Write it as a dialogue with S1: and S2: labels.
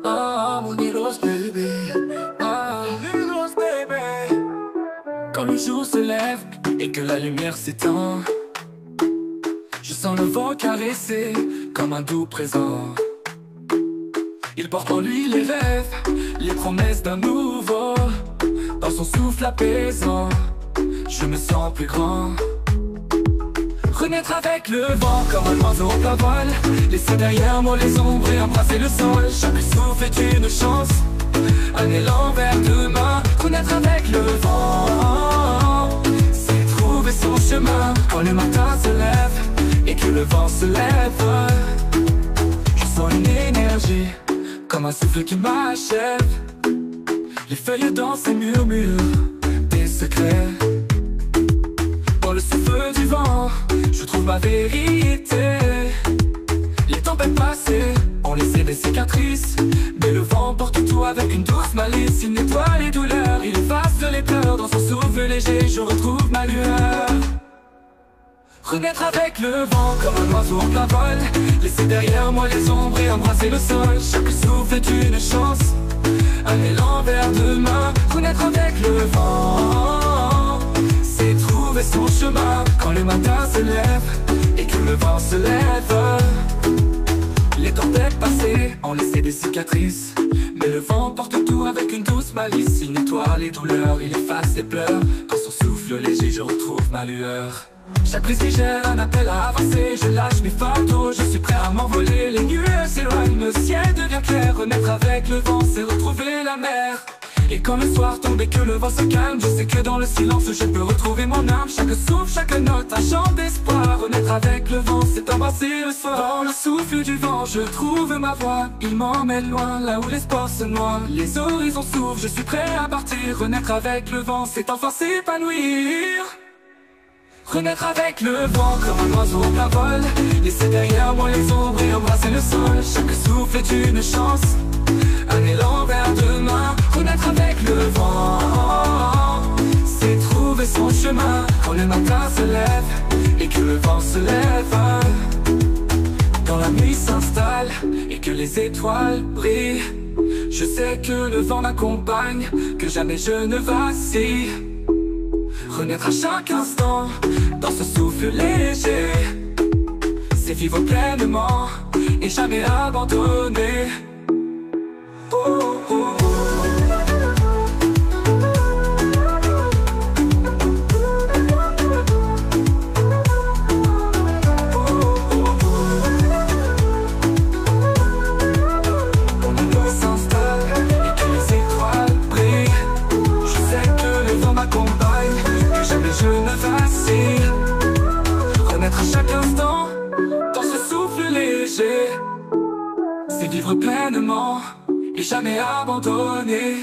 S1: Ah, mon heroes baby. Ah, heroes baby. Quand le jour se lève et que la lumière s'éteint, je sens le vent caresser comme un doux présent. Il porte en lui les rêves, les promesses d'un nouveau. Dans son souffle apaisant, je me sens plus grand. Renaître avec le vent comme un oiseau au plein vol. Laisser derrière moi les ombres et embrasser le sol. Chaque souffle est une chance, un élan vers demain. Renaître avec le vent, c'est trouver son chemin. Quand le matin se lève et que le vent se lève, je sens une énergie comme un souffle qui m'achève. Les feuilles dansent et murmurent des secrets. Dans le souffle du vent, je trouve ma vérité. Les tempêtes passées ont laissé des cicatrices, mais le vent porte tout avec une douce malice. Il nettoie les douleurs, il efface les pleurs. Dans son souffle léger, je retrouve ma lueur. Renaître avec le vent comme un oiseau en plein vol. Laisser derrière moi les ombres et embrasser le sol. Chaque souffle est une chance, un élan vers demain. Renaître avec le vent, c'est trouver son chemin. Quand le matin se lève et que le vent se lève, les tempêtes passées ont laissé des cicatrices, mais le vent porte tout avec une douce malice. Il nettoie les douleurs, il efface les pleurs. Dans son souffle léger, je retrouve ma lueur. Chaque brise gère un appel à avancer. Je lâche mes fardeaux, je suis prêt à m'envoler. Les nuages s'éloignent, le ciel devient clair. Renaître avec le vent, c'est retrouver la mer. Et quand le soir tombe et que le vent se calme, je sais que dans le silence je peux retrouver mon âme. Chaque souffle, chaque note, un chant d'espoir. Renaître avec le vent, c'est embrasser le soir. Dans le souffle du vent, je trouve ma voie. Il m'emmène loin, là où l'espoir se noie. Les horizons s'ouvrent, je suis prêt à partir. Renaître avec le vent, c'est enfin s'épanouir. Renaître avec le vent comme un oiseau au plein vol. Laisser derrière moi les ombres et embrasser le sol. Chaque souffle est une chance, un élan vers demain. Renaître avec le vent, c'est trouver son chemin. Quand le matin se lève et que le vent se lève, quand la nuit s'installe et que les étoiles brillent, je sais que le vent m'accompagne, que jamais je ne vacille. Renaître à chaque instant, dans ce souffle léger, c'est vivre pleinement et jamais abandonner. Oh, oh, oh. Je ne vacille. Renaître à chaque instant, dans ce souffle léger, c'est vivre pleinement et jamais abandonner.